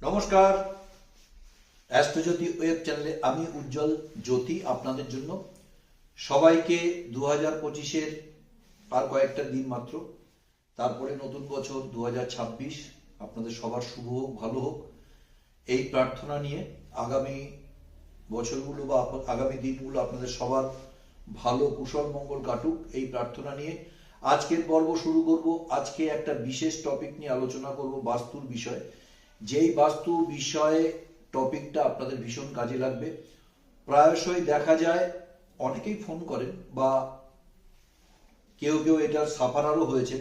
নমস্কার, অ্যাস্ট্রোজ্যোতি ওয়েব চ্যানেলে আমি উজ্জ্বল জ্যোতি আপনাদের জন্য সবাইকে 2025-এর আর কয়েকটা দিন মাত্র, তারপরে নতুন বছর 2026 আপনাদের সবার শুভ হোক, ভালো হোক এই প্রার্থনা নিয়ে আগামী বছরগুলো বা আগামী দিনগুলো আপনাদের সবার ভালো কুশল মঙ্গল কাটুক এই প্রার্থনা নিয়ে আজকের পর্ব শুরু করব। আজকে একটা বিশেষ টপিক নিয়ে আলোচনা করব, বাস্তুর বিষয়। যেই বাস্তু বিষয়ে টপিকটা আপনাদের ভীষণ কাজে লাগবে। প্রায়শই দেখা যায় অনেকেই ফোন করেন বা কেউ কেউ এটার সাফারারও হয়েছে।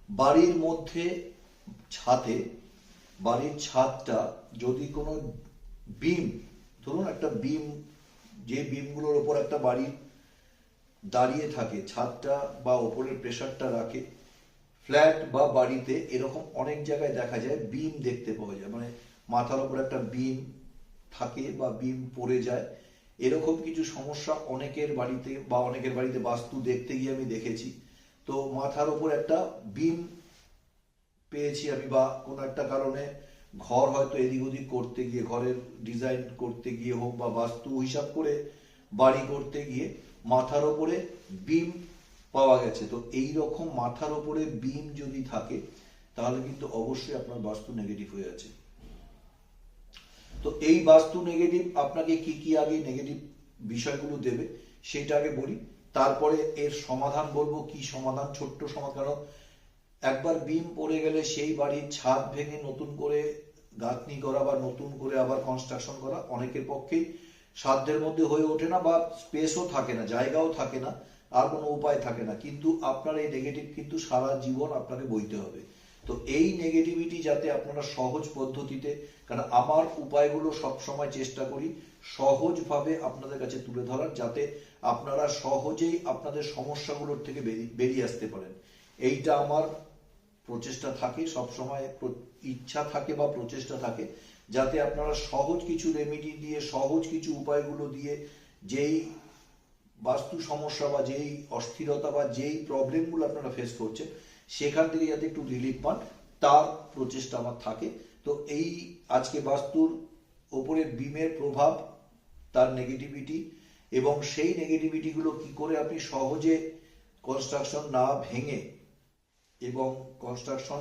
বাড়ির মধ্যে ছাদে, বাড়ির ছাদটা যদি কোনো বিম, ধরুন একটা বিম, যে বিমগুলোর ওপর একটা বাড়ি দাঁড়িয়ে থাকে, ছাদটা বা ওপরের প্রেসারটা রাখে, ফ্ল্যাট বা বাড়িতে এরকম অনেক জায়গায় দেখা যায় বিম দেখতে পাওয়া যায়, মানে মাথার উপর একটা বিম থাকে বা বিম পড়ে যায়। এরকম কিছু সমস্যা অনেকের বাড়িতে বা অনেকের বাড়িতে বাস্তু দেখতে গিয়ে আমি দেখেছি। তো মাথার উপর একটা বিম পেয়েছি আমি, বা কোনো একটা কারণে ঘর হয়তো এদিক ওদিক করতে গিয়ে, ঘরের ডিজাইন করতে গিয়ে হোক বা বাস্তু হিসাব করে বাড়ি করতে গিয়ে মাথার ওপরে বিম পাওয়া গেছে। তো এই রকম মাথার ওপরে বিম যদি থাকে তাহলে কিন্তু অবশ্যই আপনার বাস্তু নেগেটিভ হয়ে আছে। তো এই বাস্তু নেগেটিভ আপনাকে কি কি আগে নেগেটিভ বিষয়গুলো দেবে সেটা আগে বলি, তারপরে এর সমাধান বলবো। কি সমাধান? ছোট্ট সমাধান। কারণ একবার বিম পড়ে গেলে সেই বাড়ির ছাদ ভেঙে নতুন করে গাঁথনি করা বা নতুন করে আবার কনস্ট্রাকশন করা অনেকের পক্ষেই সাধ্যের মধ্যে হয়ে ওঠে না, বা স্পেসও থাকে না, জায়গাও থাকে না, আর কোনো উপায় থাকে না। কিন্তু আপনার এই নেগেটিভ কিন্তু সারা জীবন আপনাকে বইতে হবে। তো এই নেগেটিভিটি যাতে আপনারা সহজ পদ্ধতিতে, কারণ আমার উপায়গুলো সবসময় চেষ্টা করি সহজভাবে আপনাদের কাছে তুলে ধরার, যাতে আপনারা সহজেই আপনাদের সমস্যাগুলোর থেকে বেরিয়ে আসতে পারেন। এইটা আমার প্রচেষ্টা থাকে, সবসময় ইচ্ছা থাকে বা প্রচেষ্টা থাকে, যাতে আপনারা সহজ কিছু রেমেডি দিয়ে, সহজ কিছু উপায়গুলো দিয়ে যেই বাস্তু সমস্যা বা যেই অস্থিরতা বা যেই প্রবলেমগুলো আপনারা ফেস করছেন সেখান থেকে যাতে একটু রিলিফ পান, তার প্রচেষ্টা আমার থাকে। তো এই আজকে বাস্তুর ওপরে বিমের প্রভাব, তার নেগেটিভিটি, এবং সেই নেগেটিভিটিগুলো কি করে আপনি সহজে কনস্ট্রাকশন না ভেঙে এবং কনস্ট্রাকশন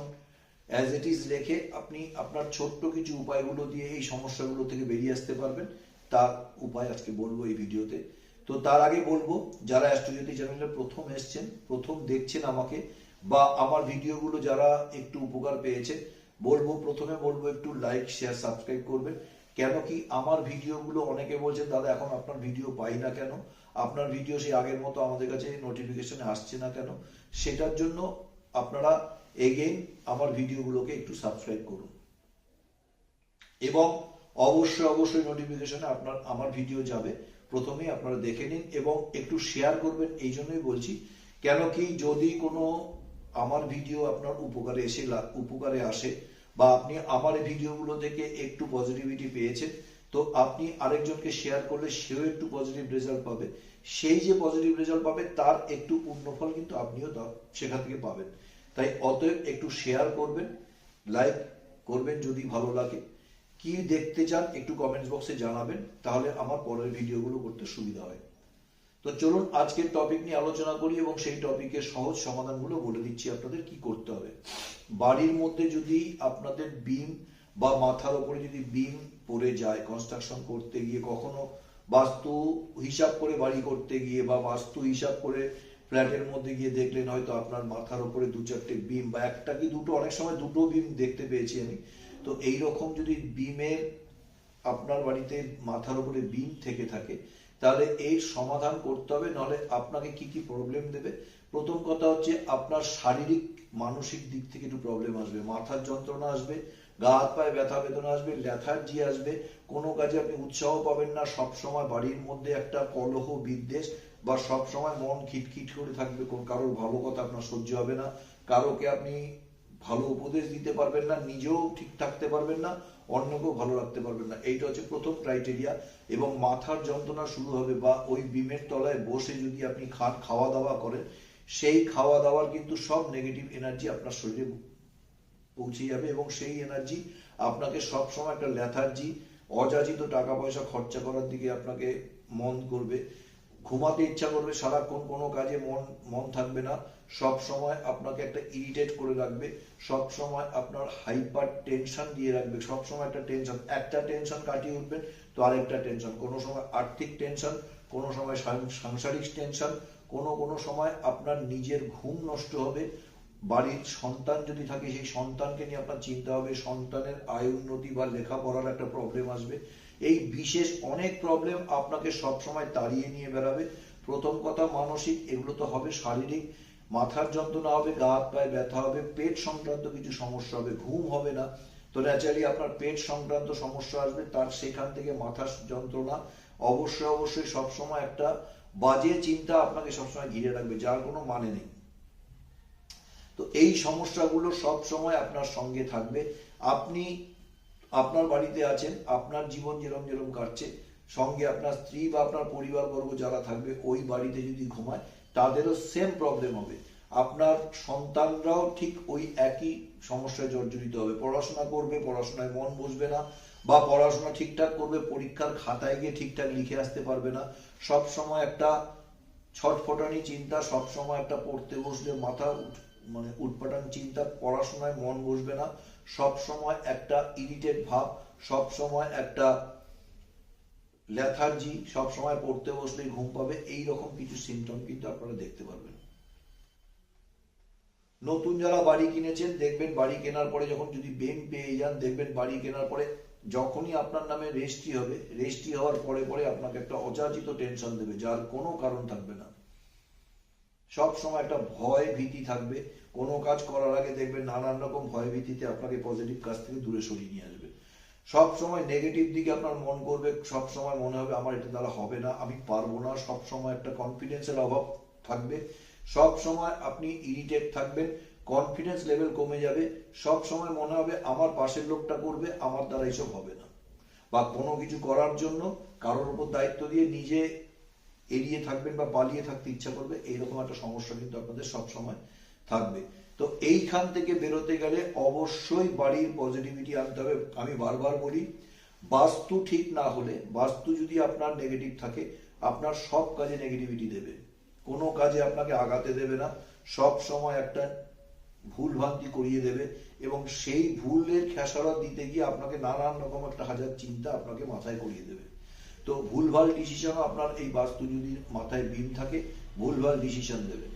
অ্যাজ ইট ইজ রেখে আপনি আপনার ছোট্ট কিছু উপায়গুলো দিয়ে এই সমস্যাগুলো থেকে বেরিয়ে আসতে পারবেন, তার উপায় আজকে বলবো এই ভিডিওতে। তো তার আগে বলবো, যারা অ্যাস্ট্রোজ্যোতি চ্যানেলে প্রথম এসছেন, প্রথম দেখছেন আমাকে, বা আমার ভিডিওগুলো যারা একটু উপকার পেয়েছেন, প্রথমে বলবো একটু লাইক, শেয়ার, সাবস্ক্রাইব করবেন। কেন কি আমার ভিডিওগুলো অনেকে বলছেন দাদা এখন আপনার ভিডিও পাই না কেন, আপনার ভিডিও সেই আগের মতো আমাদের কাছে নোটিফিকেশনে আসছে না কেন, সেটার জন্য আপনারা এগেইন আমার ভিডিওগুলোকে একটু সাবস্ক্রাইব করুন এবং অবশ্যই অবশ্যই নোটিফিকেশনে আপনার আমার ভিডিও যাবে, প্রথমেই আপনারা দেখে নিন এবং একটু শেয়ার করবেন। এই জন্যই বলছি, কেন কি যদি কোনো আমার ভিডিও আপনার উপকারে আসে, বা আপনি আমার এই ভিডিওগুলো থেকে একটু পজিটিভিটি পেয়েছেন, তো আপনি আরেকজনকে শেয়ার করলে সেও একটু পজিটিভ রেজাল্ট পাবে। সেই যে পজিটিভ রেজাল্ট পাবে তার একটু পূর্ণফল কিন্তু আপনিও সেখান থেকে পাবেন। তাই অতএব একটু শেয়ার করবেন, লাইক করবেন যদি ভালো লাগে। কি দেখতে চান একটু কমেন্টস বক্সে জানাবেন, তাহলে আমার পরের ভিডিওগুলো করতে সুবিধা হয়। তো চলুন আজকের টপিক নিয়ে আলোচনা করি এবং সেই টপিকের সহজ সমাধানগুলো বলে দিচ্ছি আপনাদের কি করতে হবে। বাড়ির মধ্যে যদি আপনাদের বিম বা মাথার উপরে যদি বিম পড়ে যায় কনস্ট্রাকশন করতে গিয়ে, কখনো বাস্তু হিসাব করে বাড়ি করতে গিয়ে বা বাস্তু হিসাব করে ফ্ল্যাটের মধ্যে গিয়ে দেখলেন হয়তো আপনার মাথার উপরে দু চারটে বিম বা একটা কি দুটো, অনেক সময় দুটো বিম দেখতে পেয়েছি আমি। তো এই রকম যদি বিমের আপনার বাড়িতে মাথার উপরে বিম থেকে থাকে তাহলে এর সমাধান করতে হবে, নাহলে আপনাকে কি কি প্রবলেম দেবে। প্রথম কথা হচ্ছে আপনার শারীরিক মানসিক দিক থেকে একটু প্রবলেম আসবে, মাথার যন্ত্রণা আসবে, গা হাত পায়ে ব্যথা বেদনা আসবে, ল্যাথার্জি আসবে, কোনো কাজে আপনি উৎসাহ পাবেন না, সব সময় বাড়ির মধ্যে একটা কলহ বিদ্বেষ, বা সব সময় মন খিটখিট করে থাকবে, কারোর ভালো কথা আপনার সহ্য হবে না, কারোকে আপনি ভালো উপদেশ দিতে পারবেন না, নিজেও ঠিক থাকতে পারবেন না, অন্যকেও ভালো রাখতে পারবেন না। এইটা হচ্ছে প্রথম ক্রাইটেরিয়া। এবং মাথার যন্ত্রণা শুরু হবে, বা ওই বিমের তলায় বসে যদি আপনি খাওয়া দাওয়া করেন, সেই খাওয়া দাওয়ার কিন্তু সব নেগেটিভ এনার্জি আপনার শরীরে পৌঁছে যাবে এবং সেই এনার্জি আপনাকে সবসময় একটা লেথার্জি, অযাচিত টাকা পয়সা খরচা করার দিকে আপনাকে মন করবে, ঘুমাতে ইচ্ছা করবে, সারাক্ষণ কোনো কাজে মন থাকবে না, সব সময় আপনাকে একটা ইরিটেট করে রাখবে, সব সময় আপনার হাইপার টেনশন দিয়ে রাখবে, সব সময় একটা টেনশন কাটিয়ে উঠবেন তো আরেকটা টেনশন, কোনো সময় আর্থিক টেনশন, কোনো সময় সাংসারিক টেনশন, কোনো সময় আপনার নিজের ঘুম নষ্ট হবে, বাড়ির সন্তান যদি থাকে সেই সন্তানকে নিয়ে আপনার চিন্তা হবে, সন্তানের আয় উন্নতি বা লেখাপড়ার একটা প্রবলেম আসবে, এই বিশেষ অনেক প্রবলেম আপনাকে সবসময় তাড়িয়ে নিয়ে বেড়াবে। প্রথম কথা মানসিক, এগুলো তো হবে শারীরিক, মাথার যন্ত্রণা হবে, গা হাত পায়ে ব্যথা হবে, পেট সংক্রান্ত কিছু সমস্যা হবে, ঘুম হবে না, তো ন্যাচারালি আপনার পেট সংক্রান্ত সমস্যা আসবে, তার সেখান থেকে মাথার যন্ত্রণা, অবশ্যই সবসময় একটা বাজে চিন্তা আপনাকে সবসময় ঘিরে রাখবে, যার কোনো মানে নেই। তো এই সমস্যাগুলো সব সময় আপনার সঙ্গে থাকবে। আপনি আপনার বাড়িতে আছেন, আপনার জীবন যেরম কাটছে, সঙ্গে আপনার স্ত্রী বা আপনার পরিবারবর্গ যারা থাকবে ওই বাড়িতে যদি ঘুমায় তাদেরও সেম প্রবলেম হবে, আপনার সন্তানরাও ঠিক ওই একই সমস্যায় জর্জরিত হবে, পড়াশোনা করবে, পড়াশোনায় মন বসবে না, বা পড়াশোনা ঠিকঠাক করবে, পরীক্ষার খাতায় গিয়ে ঠিকঠাক লিখে আসতে পারবে না, সব সময় একটা ছটফটানি চিন্তা, সব সময় একটা পড়তে বসলে মাথা উটপাটান চিন্তা, পড়াশোনায় মন বসবে না, সব সময় একটা ইরিটেট ভাব, সব সময় একটা লেথার্জি, সব সময় পড়তে বসলেই ঘুম পাবে, এই রকম কিছু সিমটম কিন্তু আপনারা দেখতে পারবেন। নতুন যারা বাড়ি কিনেছেন দেখবেন বাড়ি কেনার পরে যখন যদি বেন পেয়ে যান, দেখবেন বাড়ি কেনার পরে যখনই আপনার নামে রেজিস্ট্রি হবে, রেজিস্ট্রি হওয়ার পরে আপনাকে একটা অযাচিত টেনশন দেবে, যার কোনো কারণ থাকবে না, সব সময় একটা ভয় ভীতি থাকবে, কোনো কাজ করার আগে দেখবেন নানান রকম ভয় ভীতিতে আপনাকে পজিটিভ কাজ থেকে দূরে সরিয়ে নিয়ে আসবে, সব সময় নেগেটিভ দিকে আপনার মন করবে, সব সময় মনে হবে আমার এটা দ্বারা হবে না, আমি পারবো না, সব সময় একটা কনফিডেন্সের অভাব থাকবে, সব সময় আপনি ইরিটেট থাকবেন, কনফিডেন্স লেভেল কমে যাবে, সব সময় মনে হবে আমার পাশের লোকটা করবে, আমার দ্বারা এইসব হবে না, বা কোনো কিছু করার জন্য কারোর উপর দায়িত্ব দিয়ে নিজে এড়িয়ে থাকবেন বা পালিয়ে থাকতে ইচ্ছা করবে, এইরকম একটা সমস্যা কিন্তু আপনাদের সব সময় থাকবে। তো এইখান থেকে বেরোতে গেলে অবশ্যই বাড়ির পজিটিভিটি আনতে হবে। আমি বারবার বলি, বাস্তু ঠিক না হলে, বাস্তু যদি আপনার নেগেটিভ থাকে, আপনার সব কাজে নেগেটিভিটি দেবে, কোনো কাজে আপনাকে আগাতে দেবে না, সব সময় একটা ভুল ভ্রান্তি করিয়ে দেবে, এবং সেই ভুলের খেসারত দিতে গিয়ে আপনাকে নানান রকম একটা হাজার চিন্তা আপনাকে মাথায় করিয়ে দেবে। তো ভুলভাল ডিসিশনও আপনার এই বাস্তু যদি মাথায় বিম থাকে, ভুলভাল ডিসিশন দেবে,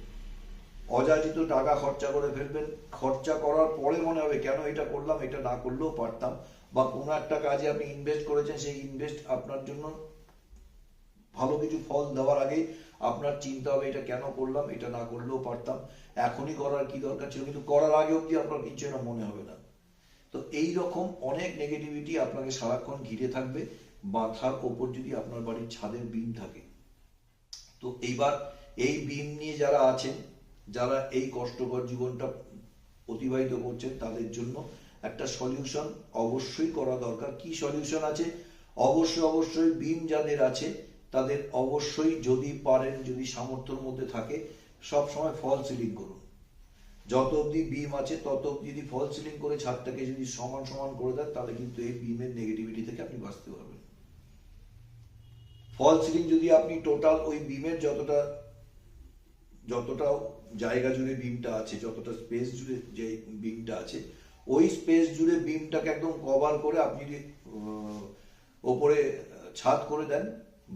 অযাচিত টাকা খরচা করে ফেলবেন, খরচা করার পরে মনে হবে কেন এটা করলাম, এটা না করলেও পারতাম, বা কোনো একটা কাজে আপনি ইনভেস্ট করেছেন, সেই ইনভেস্ট আপনার জন্য ভালো কিছু ফল দেওয়ার আগে আপনার চিন্তা হবে এটা কেন করলাম, এটা না করলেও পারতাম, এখনই করার কি দরকার ছিল, কিন্তু করার আগে অব্দি আপনার কিছু না মনে হবে না। তো এই রকম অনেক নেগেটিভিটি আপনাকে সারাক্ষণ ঘিরে থাকবে, মাথার ওপর যদি আপনার বাড়ির ছাদের বিম থাকে। তো এইবার এই বিম নিয়ে যারা আছেন, যারা এই কষ্টকর জীবনটা অতিবাহিত করছেন, তাদের জন্য একটা সলিউশন অবশ্যই করা দরকার। কি সলিউশন আছে? অবশ্যই বিম যাদের আছে তাদের অবশ্যই যদি পারেন, যদি সামর্থ্যের মধ্যে থাকে, সব সময় ফল সিলিং করুন। যত অব্দি বিম আছে তত অব্দি যদি ফল সিলিং করে ছাদটাকে যদি সমান করে দেন, তাহলে কিন্তু এই বিমের নেগেটিভিটি থেকে আপনি বাঁচতে পারবেন। ফল সিলিং যদি আপনি টোটাল ওই বিমের যতটা জায়গা জুড়ে বিমটা আছে, যতটা স্পেস জুড়ে যে বিমটা আছে, ওই স্পেস জুড়ে বিমটাকে একদম কভার করে আপনি যদি ওপরে ছাদ করে দেন,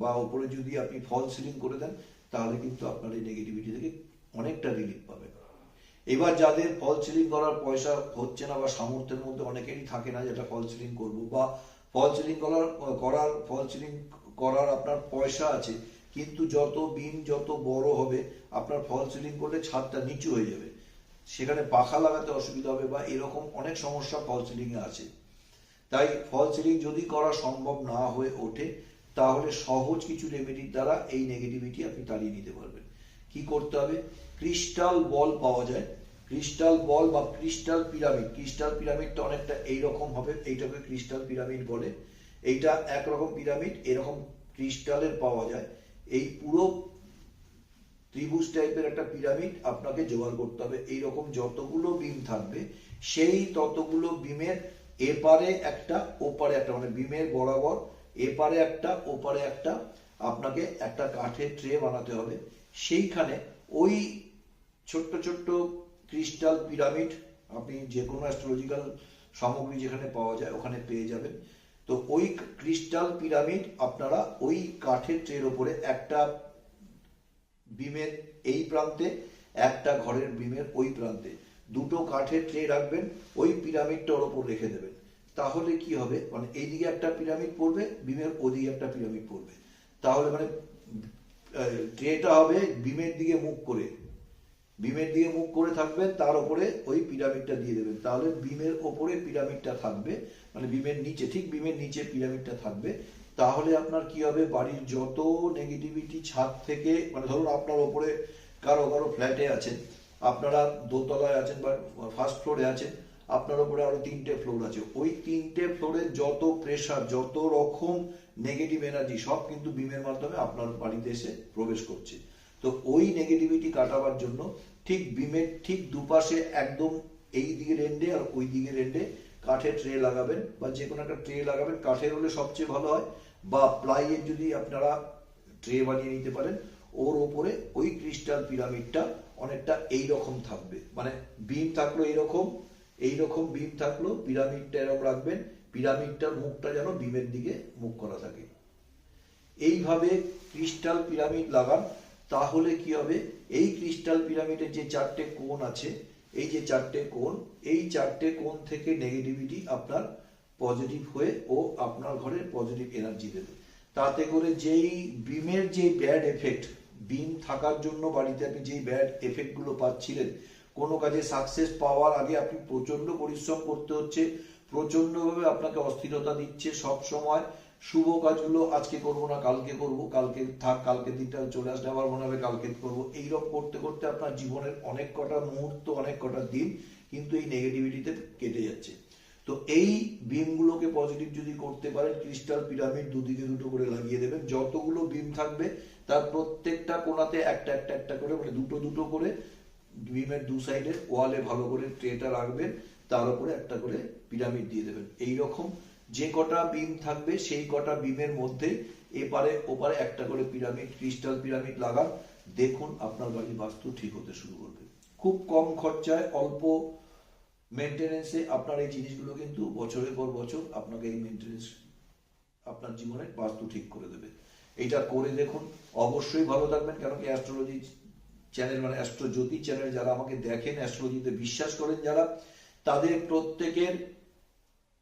বা ওপরে যদি আপনি ফল সিলিং করে দেন, তাহলে কিন্তু আপনার এই নেগেটিভিটি থেকে অনেকটা রিলিফ পাবেন। এবার যাদের ফল সিলিং করার পয়সা হচ্ছে না, বা সামর্থ্যের মধ্যে অনেকেরই থাকে না যেটা ফল সিলিং করবো, বা ফল সিলিং করার আপনার পয়সা আছে, কিন্তু যত বিম যত বড় হবে, আপনার ফল সিলিং করলে ছাদটা নিচু হয়ে যাবে, সেখানে পাখা লাগাতে অসুবিধা হবে, বা এরকম অনেক সমস্যা ফল সিলিং এ আছে। তাই ফল সিলিং যদি করা সম্ভব না হয়ে ওঠে, তাহলে সহজ কিছু রেমেডির দ্বারা এই নেগেটিভিটি আপনি তাড়িয়ে নিতে পারবেন। কি করতে হবে? ক্রিস্টাল বল পাওয়া যায়, ক্রিস্টাল বল বা ক্রিস্টাল পিরামিড। ক্রিস্টাল পিরামিডটা অনেকটা এইরকম হবে, এইটাকে ক্রিস্টাল পিরামিড বলে। এইটা একরকম পিরামিড, এরকম ক্রিস্টালের পাওয়া যায়। এই পুরো ত্রিভুজ টাইপের একটা পিরামিড আপনাকে জোগাড় করতে হবে। এইরকম যতগুলো বিম থাকবে, সেই ততগুলো বিমের এপারে একটা ওপারে একটা, মানে বিমের বরাবর এপারে একটা ওপারে একটা আপনাকে একটা কাঠের ট্রে বানাতে হবে। সেইখানে ওই ছোট্ট ছোট্ট ক্রিস্টাল পিরামিড আপনি যে কোনো অ্যাস্ট্রোলজিক্যাল সামগ্রী যেখানে পাওয়া যায় ওখানে পেয়ে যাবেন। তো ওই ক্রিস্টাল পিরামিড আপনারা ওই কাঠের ট্রের ওপরে একটা বিমের এই প্রান্তে, একটা ঘরের বিমের ওই প্রান্তে দুটো কাঠের ট্রে রাখবেন, ওই পিরামিডটার ওপর রেখে দেবেন। তাহলে কি হবে, মানে এইদিকে একটা পিরামিড পড়বে, বিমের ওদিকে একটা পিরামিড পড়বে। তাহলে মানে ট্রেটা হবে বিমের দিকে মুখ করে, বিমের দিকে মুখ করে থাকবে, তার উপরে ওই পিরামিডটা দিয়ে দেবেন। তাহলে বিমের ওপরে পিরামিডটা থাকবে, মানে বিমের নিচে, ঠিক বিমের নিচে পিরামিডটা থাকবে। তাহলে আপনার কি হবে, বাড়ির যত নেগেটিভিটি ছাদ থেকে, মানে ধরুন আপনার ওপরে কারো কারো ফ্ল্যাটে আছেন, আপনারা দোতলায় আছেন বা ফার্স্ট ফ্লোরে আছেন, আপনার উপরে আরো 3টে ফ্লোর আছে, ওই 3টে ফ্লোরে যত প্রেসার, যত রকম নেগেটিভ এনার্জি সব কিন্তু বিমের মাধ্যমে আপনার বাড়িতে এসে প্রবেশ করছে। তো ওই নেগেটিভিটি কাটাবার জন্য ঠিক বিমের ঠিক দুপাশে একদম এই দিকের এন্ডে আর ওই দিকের এন্ডে কাঠের ট্রে লাগাবেন, বা যে কোনো একটা ট্রে লাগাবেন। কাঠের হলে সবচেয়ে ভালো হয়, বা প্লাইয়ের যদি আপনারা ট্রে বানিয়ে নিতে পারেন, ওর ওপরে ওই ক্রিস্টাল পিরামিডটা অনেকটা এই রকম থাকবে, মানে বিম থাকলো এইরকম, এইরকম বিম থাকলো, পিরামিডটা এরকম রাখবেন, পিরামিডটার মুখটা যেন বিমের দিকে মুখ করা থাকে। এইভাবে ক্রিস্টাল পিরামিড লাগান। তাহলে কি হবে, এই ক্রিস্টাল পিরামিডের যে 4টে কোণ আছে, এই যে 4টে কোণ, এই 4টে কোণ থেকে নেগেটিভিটি আপনার পজিটিভ হয়ে ও আপনার ঘরে পজিটিভ এনার্জি দেবে। তাতে করে যেই বিমের যে ব্যাড এফেক্ট, বিম থাকার জন্য বাড়িতে আপনি যেই ব্যাড এফেক্ট গুলো পাচ্ছিলেন, কোনো কাজে সাকসেস পাওয়ার আগে আপনি প্রচন্ড পরিশ্রম করতে হচ্ছে, প্রচন্ডভাবে আপনাকে অস্থিরতা দিচ্ছে সব সময়, শুভ কাজগুলো আজকে করব না কালকে করব, কালকে থাক, কালকে দিনটা চলে আসলে আবার মনে হবে কালকে করব, এইরকম করতে করতে আপনার জীবনের অনেক কটা মুহূর্ত, অনেক কটা দিন কিন্তু এই নেগেটিভিটিতে কেটে যাচ্ছে। তো এই বিমগুলোকে পজিটিভ যদি করতে পারেন, ক্রিস্টাল পিরামিড দুদিকে দুটো করে লাগিয়ে দেবেন, যতগুলো বিম থাকবে তার প্রত্যেকটা কোণাতে একটা একটা একটা করে, মানে দুটো দুটো করে বিমের দু সাইডে ওয়ালে ভালো করে ট্রেটা রাখবেন, তার উপরে একটা করে পিরামিড দিয়ে দেবেন। এইরকম যে কটা বিম থাকবে সেই কটা বিমের মধ্যে এপারে ওপারে একটা করে পিরামিড, ক্রিস্টাল পিরামিড লাগান, দেখুন আপনার বাড়ির বাস্তু ঠিক হতে শুরু করবে। খুব কম খরচায়, অল্প মেনটেনেন্সে আপনার এই জিনিসগুলো কিন্তু বছরের পর বছর আপনাকে এই মেনটেনেন্স আপনার জীবনের বাস্তু ঠিক করে দেবে। এইটা করে দেখুন, অবশ্যই ভালো থাকবেন। কেন কি অ্যাস্ট্রোলজি চ্যানেল, মানে অ্যাস্ট্রোজ্যোতি চ্যানেল যারা আমাকে দেখেন, অ্যাস্ট্রোলজিতে বিশ্বাস করেন যারা, তাদের প্রত্যেকের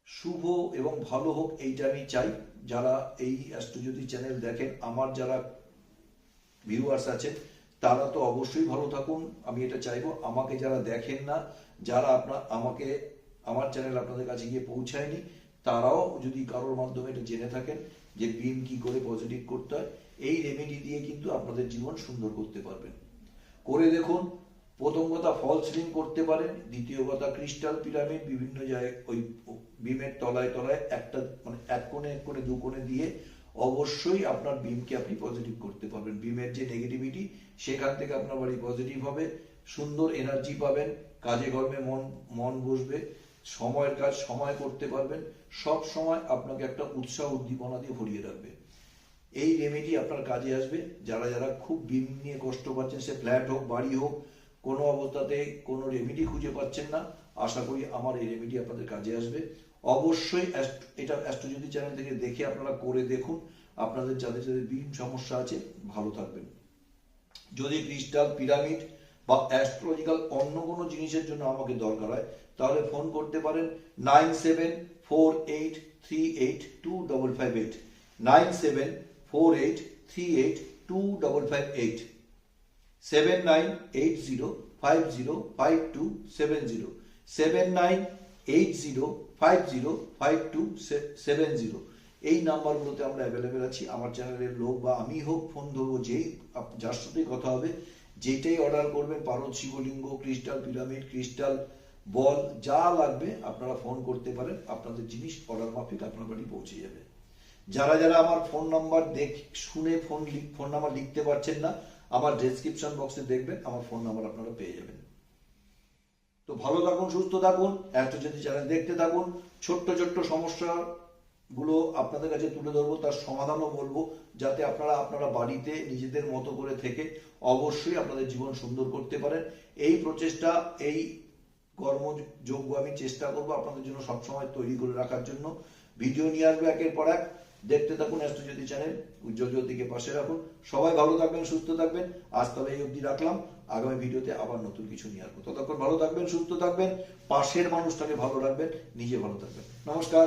শুভ এবং ভালো হোক এইটা আমি চাই। যারা এই অ্যাস্ট্রোজ্যোতি চ্যানেল দেখেন, আমার যারা ভিউয়ার্স আছেন, তারা তো অবশ্যই ভালো থাকুন, আমি এটা চাইবো। আমাকে যারা দেখেন না, যারা আমাকে, আমার চ্যানেল আপনাদের কাছে গিয়ে পৌঁছায়নি, তারাও যদি কারোর মাধ্যমে এটা জেনে থাকেন যে বিম কি করে পজিটিভ করতে হয়, এই রেমেডি দিয়ে কিন্তু আপনাদের জীবন সুন্দর করতে পারবেন। করে দেখুন। প্রথম কথা ফলস রিং করতে পারেন, দ্বিতীয় কথা ক্রিস্টাল পিরামিড বিভিন্ন জায়গায় ওই বিমের তলায় তলায় একটা, মানে এক কোণে দু কোণে দিয়ে অবশ্যই আপনার বিমকে আপনি পজিটিভ করতে পারবেন। বিমের যে নেগেটিভিটি সেখান থেকে আপনার বাড়ি পজিটিভ হবে, সুন্দর এনার্জি পাবেন, কাজে কর্মে মন বসবে, সময়ের কাজ সময় করতে পারবেন, সব সময় আপনাকে একটা উৎসাহ উদ্দীপনা দিয়ে ভরিয়ে রাখবে। এই রেমেডি আপনার কাজে আসবে। যারা যারা খুব বিম নিয়ে কষ্ট পাচ্ছেন, সে ফ্ল্যাট হোক বাড়ি হোক, কোনো অবস্থাতে কোনো রেমেডি খুঁজে পাচ্ছেন না, আশা করি আমার এই রেমেডি আপনাদের কাজে আসবে। অবশ্যই এটা অ্যাস্ট্রোজ্যোতি চ্যানেল থেকে দেখে আপনারা করে দেখুন, আপনাদের যাদের যাদের বিম সমস্যা আছে ভালো থাকবেন। যদি ক্রিস্টাল পিরামিড বা অ্যাস্ট্রোলজিক্যাল অন্য কোনো জিনিসের জন্য আমাকে দরকার হয়, তাহলে ফোন করতে পারেন 9748382558, 9748382558, 7980505270, 7980505270। এই নাম্বারগুলোতে আমরা অ্যাভেলেবেল আছি। আমার চ্যানেলের লোক বা আমি হোক, ফোন ধরবো, যেই যার সাথেই কথা হবে, যেটাই অর্ডার করবেন, পারদ শিবলিঙ্গ, ক্রিস্টাল পিরামিড, ক্রিস্টাল বল, যা লাগবে আপনারা ফোন করতে পারেন, আপনাদের জিনিস অর্ডার মাফিক আপনার বাড়ি পৌঁছে যাবে। যারা যারা আমার ফোন নাম্বার শুনে ফোন নাম্বার লিখতে পারছেন না, আমার ডেসক্রিপশন বক্সে দেখবেন, আমার ফোন নাম্বার আপনারা পেয়ে যাবেন। তো তো ভালো থাকুন, সুস্থ থাকুন, অ্যাস্ট্রোজ্যোতি চ্যানেল দেখতে থাকুন। ছোট্ট ছোট্ট সমস্যাগুলো আপনাদের কাছে তুলে ধরবো, তার সমাধানও বলবো, যাতে আপনারা বাড়িতে নিজেদের মতো করে থেকে অবশ্যই আপনাদের জীবন সুন্দর করতে পারেন। এই প্রচেষ্টা, এই কর্মযোগ্য আমি চেষ্টা করবো আপনাদের জন্য সবসময় তৈরি করে রাখার জন্য। ভিডিও নিয়ে আসবে একের পর এক, দেখতে থাকুন অ্যাস্ট্রোজ্যোতি চ্যানেল, উজ্জ্বল জ্যোতিকে পাশে রাখুন। সবাই ভালো থাকবেন, সুস্থ থাকবেন। আজ তবে এই অবধি রাখলাম, আগামী ভিডিওতে আবার নতুন কিছু নিয়ে আসবো। ততক্ষণ ভালো থাকবেন, সুস্থ থাকবেন, পাশের মানুষটাকে ভালো রাখবেন, নিজে ভালো থাকবেন। নমস্কার।